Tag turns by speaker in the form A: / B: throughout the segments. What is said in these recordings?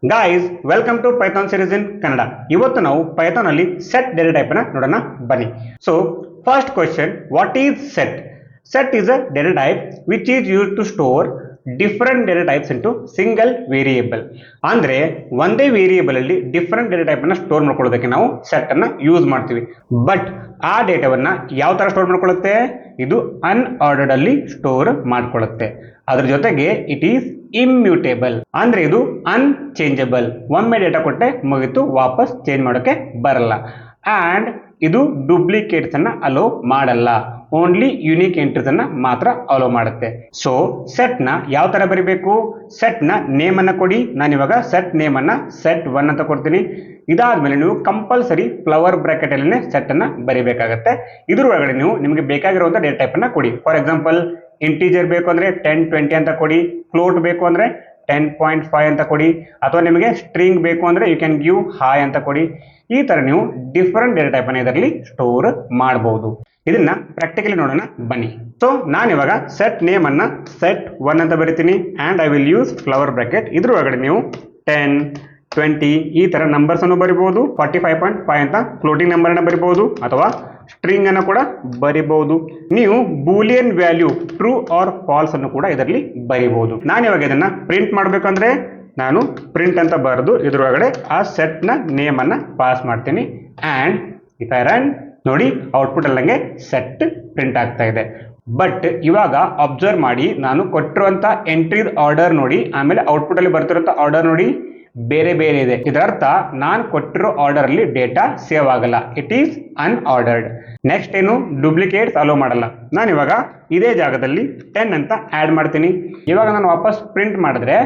A: Guys welcome to Python series in Kannada. ಇವತ್ತು ನಾವು Python ಅಲ್ಲಿ ಸೆಟ್ ಡೇಟಾ ಟೈಪ್ ನ ನೋಡೋಣ ಬನ್ನಿ. So first question, what is set? Set is a data type which is use to store different data types into single variable. ಅಂದ್ರೆ ಒಂದೇ variable ಅಲ್ಲಿ different data type ಅನ್ನ ಸ್ಟೋರ್ ಮಾಡ್ಕೊಳ್ಳೋದಕ್ಕೆ ನಾವು ಸೆಟ್ ಅನ್ನ ಯೂಸ್ ಮಾಡ್ತೀವಿ. ಬಟ್ ಆ ಡೇಟಾವನ್ನ ಯಾವ ತರ ಸ್ಟೋರ್ ಮಾಡ್ಕೊಳ್ಳುತ್ತೆ? ಇದು ಅನ್ಆರ್ಡರ್ಡ್ ಅಲ್ಲಿ ಸ್ಟೋರ್ ಮಾಡ್ಕೊಳ್ಳುತ್ತೆ. ಅದ್ರ ಜೊತೆಗೆ ಇಟ್ ಈಸ್ ಇಮ್ಯೂಟೇಬಲ್, ಅಂದ್ರೆ ಇದು ಅನ್ಚೇಂಜಬಲ್. ಒಮ್ಮೆ ಡೇಟಾ ಕೊಟ್ಟೆ ಮುಗಿತು, ವಾಪಸ್ ಚೇಂಜ್ ಮಾಡೋಕೆ ಬರಲ್ಲ. ಅಂಡ್ ಇದು ಡೂಪ್ಲಿಕೇಟ್ಸ್ ಅನ್ನ ಅಲೋ ಮಾಡಲ್ಲ, ಓನ್ಲಿ ಯುನಿಕ್ ಎಂಟ್ರೀಸ್ ಅನ್ನ ಮಾತ್ರ ಅಲೋ ಮಾಡುತ್ತೆ. ಸೊ ಸೆಟ್ ನ ಯಾವ ತರ ಬರಿಬೇಕು? ಸೆಟ್ ನ ನೇಮ್ ಅನ್ನ ಕೊಡಿ. ನಾನು ಇವಾಗ ಸೆಟ್ ನೇಮ್ ಅನ್ನ set1 ಅಂತ ಕೊಡ್ತೀನಿ. ಇದಾದ್ಮೇಲೆ ನೀವು ಕಂಪಲ್ಸರಿ ಫ್ಲವರ್ ಬ್ರಾಕೆಟ್ ಅಲ್ಲಿ ಸೆಟ್ ಅನ್ನ ಬರಿಬೇಕಾಗತ್ತೆ. ಇದ್ರ ಒಳಗಡೆ ನೀವು ನಿಮಗೆ ಬೇಕಾಗಿರುವಂತ ಡೇಟಾ ಟೈಪ್ ಅನ್ನ ಕೊಡಿ. ಫಾರ್ ಎಕ್ಸಾಂಪಲ್, ಇಂಟೀಜರ್ ಬೇಕು ಅಂದ್ರೆ 10, 20 ಅಂತ ಕೊಡಿ. ಫ್ಲೋಟ್ ಬೇಕು ಅಂದ್ರೆ 10.5 ಅಂತ ಕೊಡಿ. ಅಥವಾ ನಿಮಗೆ ಸ್ಟ್ರಿಂಗ್ ಬೇಕು ಅಂದ್ರೆ ಯು ಕ್ಯಾನ್ ಗಿವ್ ಹಾಯ್ ಅಂತ ಕೊಡಿ. ಈ ತರ ನೀವು ಡಿಫರೆಂಟ್ ಡೇಟಾ ಟೈಪ್ ಅನ್ನ ಇದರಲ್ಲಿ ಸ್ಟೋರ್ ಮಾಡಬಹುದು. ಇದನ್ನ ಪ್ರಾಕ್ಟಿಕಲಿ ನೋಡೋಣ ಬನ್ನಿ. ಸೊ ನಾನು ಇವಾಗ ಸೆಟ್ ನೇಮ್ ಅನ್ನ set1 ಅಂತ ಬರಿತೀನಿ and I will use flower bracket. ಇದ್ರ ಒಳಗಡೆ ನೀವು 10, 20 ಈ ತರ ನಂಬರ್ಸ್ ಅನ್ನು ಬರಿಬಹುದು. 45.5 ಅಂತ ಫ್ಲೋಟಿಂಗ್ ನಂಬರ್ ಅನ್ನ ಬರಿಬಹುದು, ಅಥವಾ ಸ್ಟ್ರಿಂಗ್ ಅನ್ನು ಕೂಡ ಬರಿಬಹುದು. ನೀವು Boolean value true or false ಅನ್ನು ಕೂಡ ಇದರಲ್ಲಿ ಬರಿಬಹುದು. ನಾನು ಇವಾಗ ಇದನ್ನ ಪ್ರಿಂಟ್ ಮಾಡ್ಬೇಕಂದ್ರೆ ನಾನು ಪ್ರಿಂಟ್ ಅಂತ ಬರೆದು ಇದ್ರೊಳಗಡೆ ಆ ಸೆಟ್ ನ ನೇಮ್ ಅನ್ನ ಪಾಸ್ ಮಾಡ್ತೀನಿ. ಅಂಡ್ ಇಫ್ ಐ ರನ್, ನೋಡಿ ಔಟ್ಪುಟ್ ಅಲ್ಲಿ ನಂಗೆ ಸೆಟ್ ಪ್ರಿಂಟ್ ಆಗ್ತಾ ಇದೆ. ಬಟ್ ಇವಾಗ ಅಬ್ಸರ್ವ್ ಮಾಡಿ, ನಾನು ಕೊಟ್ಟಿರುವಂತ ಎಂಟ್ರಿ ಆರ್ಡರ್ ನೋಡಿ, ಆಮೇಲೆ ಔಟ್ಪುಟ್ ಅಲ್ಲಿ ಬರ್ತಿರುವಂತ ಆರ್ಡರ್ ನೋಡಿ, ಬೇರೆ ಬೇರೆ ಇದೆ. ಇದರರ್ಥ ನಾನು ಕೊಟ್ಟಿರೋ ಆರ್ಡರ್ ಅಲ್ಲಿ ಡೇಟಾ ಸೇವ್ ಆಗಲ್ಲ, ಇಟ್ ಈಸ್ ಅನ್ಆರ್ಡರ್ಡ್. ನೆಕ್ಸ್ಟ್ ಏನು, ಡೂಪ್ಲಿಕೇಟ್ಸ್ ಅಲೋ ಮಾಡಲ್ಲ. ನಾನು ಇವಾಗ ಇದೇ ಜಾಗದಲ್ಲಿ 10 ಅಂತ ಆಡ್ ಮಾಡ್ತೀನಿ. ಇವಾಗ ನಾನು ವಾಪಸ್ ಪ್ರಿಂಟ್ ಮಾಡಿದ್ರೆ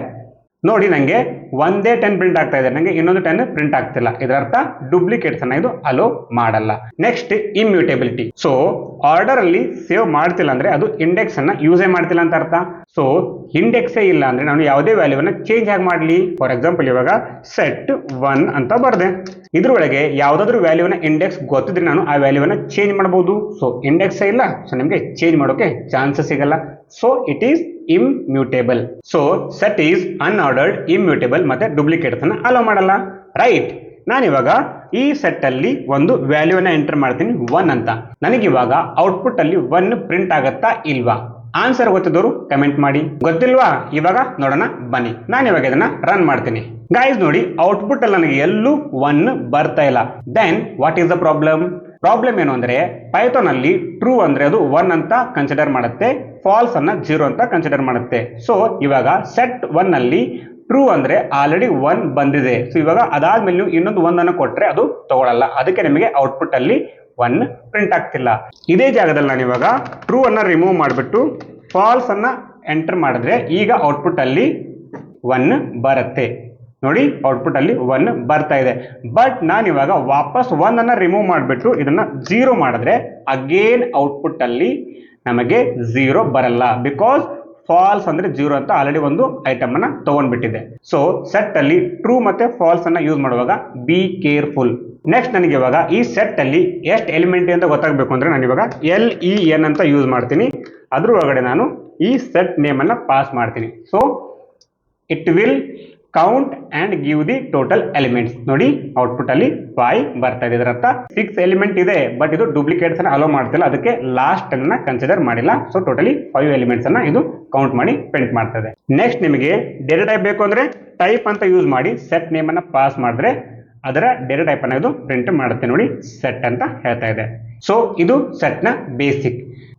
A: ನೋಡಿ ನಂಗೆ ಒಂದೇ 10 ಪ್ರಿಂಟ್ ಆಗ್ತಾ ಇದೆ, ನಂಗೆ ಇನ್ನೊಂದು 10 ಪ್ರಿಂಟ್ ಆಗ್ತಿಲ್ಲ. ಇದರರ್ಥ ಡೂಪ್ಲಿಕೇಟ್ಸ್ ಅನ್ನ ಇದು ಅಲೋ ಮಾಡಲ್ಲ. ನೆಕ್ಸ್ಟ್ ಇಮ್ಯೂಟೇಬಿಲಿಟಿ. ಸೊ ಆರ್ಡರ್ ಅಲ್ಲಿ ಸೇವ್ ಮಾಡ್ತಿಲ್ಲ ಅಂದ್ರೆ ಅದು ಇಂಡೆಕ್ಸ್ ಅನ್ನ ಯೂಸೇ ಮಾಡ್ತಿಲ್ಲ ಅಂತ ಅರ್ಥ. ಸೊ ಇಂಡೆಕ್ಸೇ ಇಲ್ಲ ಅಂದ್ರೆ ನಾನು ಯಾವುದೇ ವ್ಯಾಲ್ಯೂವನ್ನ ಚೇಂಜ್ ಆಗಿ ಮಾಡಲಿ. ಫಾರ್ ಎಕ್ಸಾಂಪಲ್, ಇವಾಗ set1 ಅಂತ ಬರ್ದೆ. ಇದ್ರೊಳಗೆ ಯಾವ್ದಾದ್ರು ವ್ಯಾಲ್ಯೂವನ್ನ ಇಂಡೆಕ್ಸ್ ಗೊತ್ತಿದ್ರೆ ನಾನು ಆ ವ್ಯಾಲ್ಯೂವನ್ನ ಚೇಂಜ್ ಮಾಡಬಹುದು. ಸೊ ಇಂಡೆಕ್ಸೇ ಇಲ್ಲ, ಸೊ ನಿಮಗೆ ಚೇಂಜ್ ಮಾಡೋಕೆ ಚಾನ್ಸಸ್ ಸಿಗಲ್ಲ. So it is immutable. So set is unordered, immutable ಮತ್ತೆ ಡೂಪ್ಲಿಕೇಟ್ಸ್ ಅನ್ನ ಅಲೋ ಮಾಡಲ್ಲ, ರೈಟ್? ನಾನಿವಾಗ ಈ ಸೆಟ್ ಅಲ್ಲಿ ಒಂದು ವ್ಯಾಲ್ಯೂವನ್ನ ಎಂಟರ್ ಮಾಡ್ತೀನಿ 1 ಅಂತ. ನನಗಿವಾಗ ಔಟ್ಪುಟ್ ಅಲ್ಲಿ 1 ಪ್ರಿಂಟ್ ಆಗತ್ತಾ ಇಲ್ವಾ? ಆನ್ಸರ್ ಗೊತ್ತಿದ್ದವರು ಕಮೆಂಟ್ ಮಾಡಿ. ಗೊತ್ತಿಲ್ವಾ? ಇವಾಗ ನೋಡೋಣ ಬನ್ನಿ. ನಾನು ಇವಾಗ ಇದನ್ನ ರನ್ ಮಾಡ್ತೀನಿ. ಗೈಸ್ ನೋಡಿ, ಔಟ್ಪುಟ್ ಅಲ್ಲಿ ನನಗೆ ಎಲ್ಲೂ 1 ಬರ್ತಾ ಇಲ್ಲ. Then what is the problem? Problem ಏನು ಅಂದ್ರೆ, ಪೈಥಾನ್ ಅಲ್ಲಿ ಟ್ರೂ ಅಂದ್ರೆ ಅದು 1 ಅಂತ ಕನ್ಸಿಡರ್ ಮಾಡುತ್ತೆ, ಫಾಲ್ಸ್ ಅನ್ನ 0 ಅಂತ ಕನ್ಸಿಡರ್ ಮಾಡುತ್ತೆ. ಸೊ ಇವಾಗ set1 ಅಲ್ಲಿ ಟ್ರೂ ಅಂದ್ರೆ ಆಲ್ರೆಡಿ 1 ಬಂದಿದೆ. ಸೊ ಇವಾಗ ಅದಾದ್ಮೇಲೆ ನೀವು ಇನ್ನೊಂದು 1 ಅನ್ನು ಕೊಟ್ರೆ ಅದು ತಗೊಳ್ಳಲ್ಲ. ಅದಕ್ಕೆ ನಿಮಗೆ ಔಟ್ಪುಟ್ ಅಲ್ಲಿ 1 ಪ್ರಿಂಟ್ ಆಗ್ತಿಲ್ಲ. ಇದೇ ಜಾಗದಲ್ಲಿ ನಾನು ಇವಾಗ ಟ್ರೂ ಅನ್ನ ರಿಮೂವ್ ಮಾಡಿಬಿಟ್ಟು ಫಾಲ್ಸ್ ಅನ್ನ ಎಂಟರ್ ಮಾಡಿದ್ರೆ ಈಗ ಔಟ್ಪುಟ್ ಅಲ್ಲಿ 1 ಬರುತ್ತೆ. ನೋಡಿ ಔಟ್ಪುಟ್ ಅಲ್ಲಿ 1 ಬರ್ತಾ ಇದೆ. ಬಟ್ ನಾನು ಇವಾಗ ವಾಪಸ್ 1 ಅನ್ನ ರಿಮೂವ್ ಮಾಡಿಬಿಟ್ಟು ಇದನ್ನ 0 ಮಾಡಿದ್ರೆ ಅಗೇನ್ ಔಟ್ಪುಟ್ ಅಲ್ಲಿ ನಮಗೆ 0 ಬರಲ್ಲ. ಬಿಕಾಸ್ ಫಾಲ್ಸ್ ಅಂದ್ರೆ 0 ಅಂತ ಆಲ್ರೆಡಿ ಒಂದು ಐಟಮ್ ಅನ್ನ ತಗೊಂಡ್ಬಿಟ್ಟಿದೆ. ಸೊ ಸೆಟ್ ಅಲ್ಲಿ ಟ್ರೂ ಮತ್ತೆ ಫಾಲ್ಸ್ ಅನ್ನ ಯೂಸ್ ಮಾಡುವಾಗ ಬಿ ಕೇರ್ಫುಲ್. ನೆಕ್ಸ್ಟ್ ನನಗೆ ಇವಾಗ ಈ ಸೆಟ್ ಅಲ್ಲಿ ಎಷ್ಟು ಎಲಿಮೆಂಟ್ ಅಂತ ಗೊತ್ತಾಗಬೇಕು ಅಂದ್ರೆ ನಾನು ಇವಾಗ len ಅಂತ ಯೂಸ್ ಮಾಡ್ತೀನಿ. ಅದ್ರ ಒಳಗಡೆ ನಾನು ಈ ಸೆಟ್ ನೇಮ್ ಅನ್ನ ಪಾಸ್ ಮಾಡ್ತೀನಿ. So it will count and give the total elements. ನೋಡಿ ಔಟ್ಪುಟ್ ಅಲ್ಲಿ 5 ಬರ್ತಾ ಇದೆ. ಇದರರ್ಥ 6 ಎಲಿಮೆಂಟ್ ಇದೆ, ಬಟ್ ಇದು ಡೂಪ್ಲಿಕೇಟ್ಸ್ ಅನ್ನ ಅಲೋ ಮಾಡ್ತಿಲ್ಲ, ಅದಕ್ಕೆ ಲಾಸ್ಟ್ ಅನ್ನ ಕನ್ಸಿಡರ್ ಮಾಡಿಲ್ಲ. ಸೊ ಟೋಟಲಿ 5 ಎಲಿಮೆಂಟ್ಸ್ ಅನ್ನ ಇದು ಕೌಂಟ್ ಮಾಡಿ ಪ್ರಿಂಟ್ ಮಾಡ್ತದೆ. ನೆಕ್ಸ್ಟ್ ನಿಮಗೆ ಡೇಟಾ ಟೈಪ್ ಬೇಕು ಅಂದ್ರೆ ಟೈಪ್ ಅಂತ ಯೂಸ್ ಮಾಡಿ ಸೆಟ್ ನೇಮ್ ಅನ್ನ ಪಾಸ್ ಮಾಡಿದ್ರೆ ಅದರ ಡೇಟಾ ಟೈಪ್ ಅನ್ನ ಇದು ಪ್ರಿಂಟ್ ಮಾಡುತ್ತೆ. ನೋಡಿ ಸೆಟ್ ಅಂತ ಹೇಳ್ತಾ ಇದೆ. ಸೊ ಇದು ಸೆಟ್ ನ ಬೇಸಿಕ್.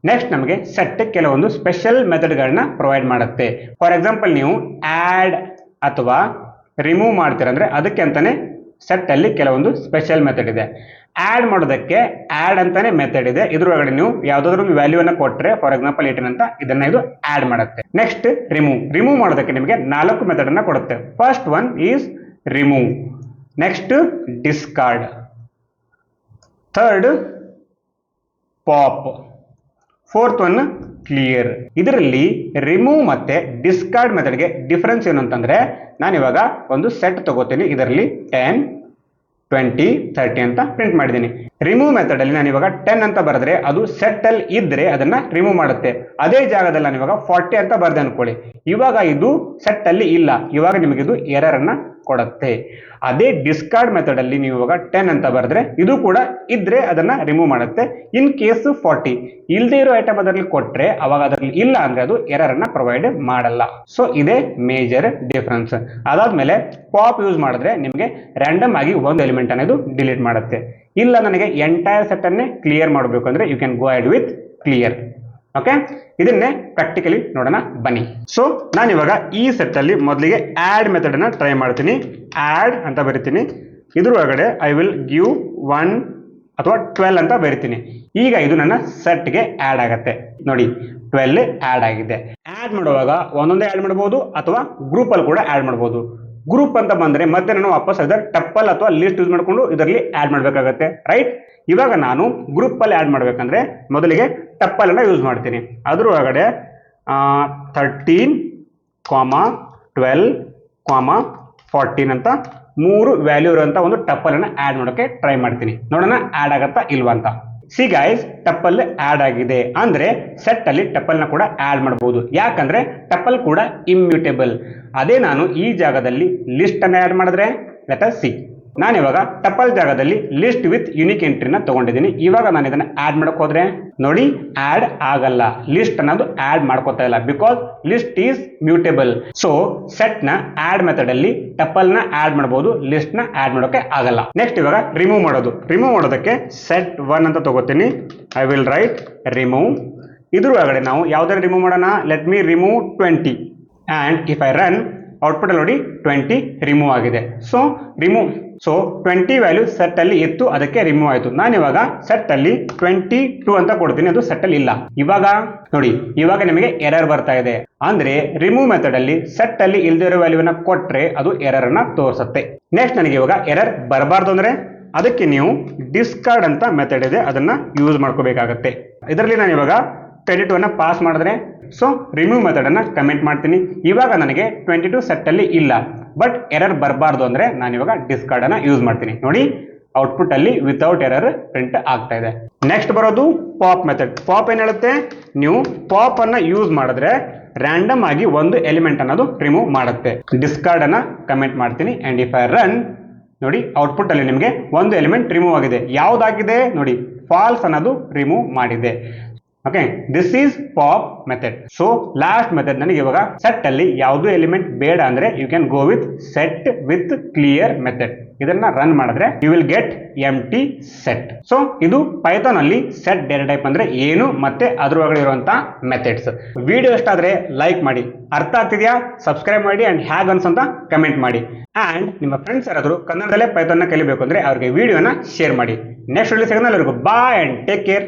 A: ನೆಕ್ಸ್ಟ್ ನಮಗೆ ಸೆಟ್ ಕೆಲವೊಂದು ಸ್ಪೆಷಲ್ ಮೆಥಡ್ ಗಳನ್ನ ಪ್ರೊವೈಡ್ ಮಾಡುತ್ತೆ. ಫಾರ್ ಎಕ್ಸಾಂಪಲ್, ನೀವು ಆಡ್ ಅಥವಾ ರಿಮೂವ್ ಮಾಡ್ತೀರಂದ್ರೆ ಅದಕ್ಕೆ ಅಂತಾನೆ ಸೆಟ್ ಅಲ್ಲಿ ಕೆಲವೊಂದು ಸ್ಪೆಷಲ್ ಮೆಥಡ್ ಇದೆ. ಆಡ್ ಮಾಡೋದಕ್ಕೆ ಆಡ್ ಅಂತಾನೆ ಮೆಥಡ್ ಇದೆ. ಇದ್ರೊಳಗಡೆ ನೀವು ಯಾವ್ದಾದ್ರು ವ್ಯಾಲ್ಯೂ ಅನ್ನ ಕೊಟ್ರೆ, ಫಾರ್ ಎಕ್ಸಾಂಪಲ್ 18 ಅಂತ, ಇದನ್ನ ಇದು ಆಡ್ ಮಾಡುತ್ತೆ. ನೆಕ್ಸ್ಟ್ ರಿಮೂವ್ ಮಾಡೋದಕ್ಕೆ ನಿಮಗೆ 4 ಮೆಥಡ್ ಅನ್ನ ಕೊಡುತ್ತೆ. First one is remove, next discard, third pop, fourth one clear. ಇದರಲ್ಲಿ ರಿಮೂವ್ ಮತ್ತೆ ಡಿಸ್ಕಾರ್ಡ್ ಮೆಥಡ್ಗೆ ಡಿಫರೆನ್ಸ್ ಏನು ಅಂತಂದ್ರೆ, ನಾನು ಇವಾಗ ಒಂದು ಸೆಟ್ ತಗೋತೀನಿ. ಇದರಲ್ಲಿ 10, 20, 30 ಅಂತ ಪ್ರಿಂಟ್ ಮಾಡಿದ್ದೀನಿ. ರಿಮೂವ್ ಮೆಥಡ್ ಅಲ್ಲಿ ನಾನು ಇವಾಗ 10 ಅಂತ ಬರೆದ್ರೆ ಅದು ಸೆಟ್ ಅಲ್ಲಿ ಇದ್ರೆ ಅದನ್ನ ರಿಮೂವ್ ಮಾಡುತ್ತೆ. ಅದೇ ಜಾಗದಲ್ಲಿ ನಾನು ಇವಾಗ 40 ಅಂತ ಬರ್ದೆ ಅನ್ಕೊಳ್ಳಿ, ಇವಾಗ ಇದು ಸೆಟ್ ಅಲ್ಲಿ ಇಲ್ಲ, ಇವಾಗ ನಿಮಗೆ ಇದು ಎರರ್ ಅನ್ನ ಕೊಡುತ್ತೆ. ಅದೇ ಡಿಸ್ಕಾರ್ಡ್ ಮೆಥಡ್ ಅಲ್ಲಿ ನೀವು ಇವಾಗ 10 ಅಂತ ಬರೆದ್ರೆ ಇದು ಕೂಡ ಇದ್ರೆ ಅದನ್ನ ರಿಮೂವ್ ಮಾಡುತ್ತೆ. ಇನ್ ಕೇಸ್ 40 ಇಲ್ಲದೆ ಇರೋ ಐಟಮ್ ಅದರಲ್ಲಿ ಕೊಟ್ರೆ ಅವಾಗ ಅದರಲ್ಲಿ ಇಲ್ಲ ಅಂದ್ರೆ ಅದು ಎರರ್ ಅನ್ನ ಪ್ರೊವೈಡ್ ಮಾಡಲ್ಲ. ಸೊ ಇದೇ ಮೇಜರ್ ಡಿಫರೆನ್ಸ್. ಅದಾದ್ಮೇಲೆ ಪಾಪ್ ಯೂಸ್ ಮಾಡಿದ್ರೆ ನಿಮಗೆ ರ್ಯಾಂಡಮ್ ಆಗಿ ಒಂದು ಎಲಿಮೆಂಟ್ ಅನ್ನೋದು ಡಿಲೀಟ್ ಮಾಡುತ್ತೆ. ಇಲ್ಲ ನನಗೆ ಎಂಟೈರ್ ಸೆಟ್ ಅನ್ನೇ ಕ್ಲಿಯರ್ ಮಾಡಬೇಕು ಅಂದ್ರೆ you can go ahead with clear. Okay, ಇದನ್ನೇ ಪ್ರಾಕ್ಟಿಕಲಿ ನೋಡೋಣ ಬನ್ನಿ. ಸೊ ನಾನು ಇವಾಗ ಈ ಸೆಟ್ ಅಲ್ಲಿ ಮೊದಲಿಗೆ ಆಡ್ ಮೆಥಡ್ ಅನ್ನ ಟ್ರೈ ಮಾಡ್ತೀನಿ. ಆಡ್ ಅಂತ ಬರಿತೀನಿ. ಇದ್ರ ಒಳಗಡೆ ಐ ವಿಲ್ ಗಿವ್ 1 ಅಥವಾ 12 ಅಂತ ಬರಿತೀನಿ. ಈಗ ಇದು ನನ್ನ ಸೆಟ್ಗೆ ಆಡ್ ಆಗತ್ತೆ. ನೋಡಿ 12 ಆಡ್ ಆಗಿದೆ. ಆಡ್ ಮಾಡುವಾಗ ಒಂದೊಂದೇ ಆಡ್ ಮಾಡಬಹುದು ಅಥವಾ ಗ್ರೂಪ್ ಅಲ್ಲಿ ಕೂಡ ಆಡ್ ಮಾಡಬಹುದು. ಗ್ರೂಪ್ ಅಂತ ಬಂದ್ರೆ ಮತ್ತೆ ನಾನು ವಾಪಸ್ ಅದರ ಟಪ್ಪಲ್ ಅಥವಾ ಲಿಸ್ಟ್ ಯೂಸ್ ಮಾಡ್ಕೊಂಡು ಇದರಲ್ಲಿ ಆಡ್ ಮಾಡಬೇಕಾಗತ್ತೆ, ರೈಟ್? ಇವಾಗ ನಾನು ಗ್ರೂಪ್ ಅಲ್ಲಿ ಆಡ್ ಮಾಡ್ಬೇಕಂದ್ರೆ ಮೊದಲಿಗೆ ಟಪ್ಪಲ್ ಅನ್ನ ಯೂಸ್ ಮಾಡ್ತೀನಿ. ಅದ್ರ ಒಳಗಡೆ 13, 12, 14 ಅಂತ 3 ವ್ಯಾಲ್ಯೂ ಇರುವಂತ ಒಂದು ಟಪ್ಪಲ್ ಅನ್ನ ಆಡ್ ಮಾಡೋಕೆ ಟ್ರೈ ಮಾಡ್ತೀನಿ. ನೋಡೋಣ ಆಡ್ ಆಗತ್ತಾ ಇಲ್ವಾ ಅಂತ. ಸಿ ಗೈಸ್, ಟಪ್ಪಲ್ ಆಡ್ ಆಗಿದೆ ಅಂದ್ರೆ ಸೆಟ್ ಅಲ್ಲಿ ಟಪ್ಪಲ್ ನ ಕೂಡ ಆಡ್ ಮಾಡಬಹುದು. ಯಾಕಂದ್ರೆ ಟಪ್ಪಲ್ ಕೂಡ ಇಮ್ಯೂಟೇಬಲ್. ಅದೇ ನಾನು ಈ ಜಾಗದಲ್ಲಿ ಲಿಸ್ಟ್ ಅನ್ನ ಆಡ್ ಮಾಡಿದ್ರೆ ಲೆಟ್ ಅಸ್ ಸಿ. ನಾನು ಇವಾಗ ಟಪ್ಪಲ್ ಜಾಗದಲ್ಲಿ ಲಿಸ್ಟ್ ವಿತ್ ಯುನಿಕ್ ಎಂಟ್ರಿನ ತಗೊಂಡಿದ್ದೀನಿ. ಇವಾಗ ನಾನು ಇದನ್ನ ಆಡ್ ಮಾಡಕ್ ಹೋದ್ರೆ ನೋಡಿ ಆಡ್ ಆಗಲ್ಲ. ಲಿಸ್ಟ್ ಅನ್ನೋದು ಆಡ್ ಮಾಡ್ಕೋತಾ ಇಲ್ಲ because list is mutable. So set ನ ಆಡ್ ಮೆಥಡ್ ಅಲ್ಲಿ ಟಪ್ಪಲ್ ನ ಆಡ್ ಮಾಡಬಹುದು, ಲಿಸ್ಟ್ ನ ಆಡ್ ಮಾಡೋಕೆ ಆಗಲ್ಲ. ನೆಕ್ಸ್ಟ್ ಇವಾಗ ರಿಮೂವ್ ಮಾಡೋದು. ರಿಮೂವ್ ಮಾಡೋದಕ್ಕೆ ಸೆಟ್ 1 ಅಂತ ತಗೋತೀನಿ. I will write remove. ಇದ್ರ ಒಳಗಡೆ ನಾವು ಯಾವ್ದಾರು ರಿಮೂವ್ ಮಾಡೋಣ. Let me remove 20 and if I run output ಅಲ್ಲಿ ನೋಡಿ 20 ರಿಮೂವ್ ಆಗಿದೆ. ಸೊ ರಿಮೂವ್ 20 ವ್ಯಾಲ್ಯೂ ಸೆಟ್ ಅಲ್ಲಿ ಇತ್ತು, ಅದಕ್ಕೆ ರಿಮೂವ್ ಆಯ್ತು. ನಾನು ಇವಾಗ ಸೆಟ್ ಅಲ್ಲಿ 22 ಅಂತ ಕೊಡ್ತೀನಿ, ಅದು ಸೆಟ್ ಅಲ್ಲಿ ಇಲ್ಲ. ಇವಾಗ ನೋಡಿ, ಇವಾಗ ನಿಮಗೆ ಎರರ್ ಬರ್ತಾ ಇದೆ. ಅಂದ್ರೆ ರಿಮೂವ್ ಮೆಥಡ್ ಅಲ್ಲಿ ಸೆಟ್ ಅಲ್ಲಿ ಇಲ್ದೇ ಇರೋ ವ್ಯಾಲ್ಯೂನ ಕೊಟ್ರೆ ಅದು ಎರರ್ ಅನ್ನ ತೋರಿಸುತ್ತೆ. ನೆಕ್ಸ್ಟ್ ನನಗೆ ಇವಾಗ ಎರರ್ ಬರಬಾರ್ದು ಅಂದ್ರೆ ಅದಕ್ಕೆ ನೀವು ಡಿಸ್ಕಾರ್ಡ್ ಅಂತ ಮೆಥಡ್ ಇದೆ, ಅದನ್ನ ಯೂಸ್ ಮಾಡ್ಕೋಬೇಕಾಗತ್ತೆ. ಇದರಲ್ಲಿ ನಾನು ಇವಾಗ 22 ಅನ್ನ ಪಾಸ್ ಮಾಡಿದ್ರೆ ಸೊ ರಿಮೂವ್ ಮೆಥಡ್ ಅನ್ನ ಕಮೆಂಟ್ ಮಾಡ್ತೀನಿ. ಇವಾಗ ನನಗೆ 22 ಸೆಟ್ ಅಲ್ಲಿ ಇಲ್ಲ, ಬಟ್ ಎರರ್ ಬರಬಾರ್ದು ಅಂದ್ರೆ ನಾನು ಇವಾಗ ಡಿಸ್ಕಾರ್ಡ್ ಅನ್ನ ಯೂಸ್ ಮಾಡ್ತೀನಿ. ನೋಡಿ ಔಟ್ಪುಟ್ ಅಲ್ಲಿ ವಿತೌಟ್ ಎರರ್ ಪ್ರಿಂಟ್ ಆಗ್ತಾ ಇದೆ. ನೆಕ್ಸ್ಟ್ ಬರೋದು ಪಾಪ್ ಮೆಥಡ್. ಪಾಪ್ ಏನ್ ಹೇಳುತ್ತೆ, ನೀವು ಪಾಪ್ ಅನ್ನ ಯೂಸ್ ಮಾಡಿದ್ರೆ ರ್ಯಾಂಡಮ್ ಆಗಿ ಒಂದು ಎಲಿಮೆಂಟ್ ಅನ್ನೋದು ರಿಮೂವ್ ಮಾಡುತ್ತೆ. ಡಿಸ್ಕಾರ್ಡ್ ಅನ್ನ ಕಮೆಂಟ್ ಮಾಡ್ತೀನಿ ಅಂಡ್ ಇಫ್ ಐ ರನ್ ನೋಡಿ ಔಟ್ಪುಟ್ ಅಲ್ಲಿ ನಿಮಗೆ ಒಂದು ಎಲಿಮೆಂಟ್ ರಿಮೂವ್ ಆಗಿದೆ. ಯಾವ್ದಾಗಿದೆ ನೋಡಿ, ಫಾಲ್ಸ್ ಅನ್ನೋದು ರಿಮೂವ್ ಮಾಡಿದೆ. Okay, this is pop method. So last method ನನಗೆ ಇವಾಗ ಸೆಟ್ ಅಲ್ಲಿ ಯಾವ್ದು ಎಲಿಮೆಂಟ್ ಬೇಡ ಅಂದ್ರೆ you can go with set with clear method. ಇದನ್ನ ರನ್ ಮಾಡಿದ್ರೆ you will get empty set. So ಇದು ಪೈಥಾನ್ ಅಲ್ಲಿ ಸೆಟ್ ಡೇಟಾ ಟೈಪ್ ಅಂದ್ರೆ ಏನು ಮತ್ತೆ ಅದ್ರೊಳಗಡೆ ಇರುವಂತಹ ಮೆಥಡ್ಸ್. ವಿಡಿಯೋ ಇಷ್ಟ ಆದ್ರೆ ಲೈಕ್ ಮಾಡಿ, ಅರ್ಥ ಆಗ್ತಿದ್ಯಾ ಸಬ್ಸ್ಕ್ರೈಬ್ ಮಾಡಿ ಅಂಡ್ ಹ್ಯಾಗ್ ಅನ್ಸಂತ ಕಮೆಂಟ್ ಮಾಡಿ. ಅಂಡ್ ನಿಮ್ಮ ಫ್ರೆಂಡ್ಸ್ ಯಾರಾದರೂ ಕನ್ನಡದಲ್ಲೇ ಪೈಥಾನ್ ನ ಕಲಿಬೇಕು ಅಂದ್ರೆ ಅವ್ರಿಗೆ ವಿಡಿಯೋನ ಶೇರ್ ಮಾಡಿ. ನೆಕ್ಸ್ಟ್ ವಿಡಿಯೋ ಸಿಗೋಣ. ಎಲ್ಲರಿಗೂ ಬಾಯ್ ಅಂಡ್ ಟೇಕ್ ಕೇರ್.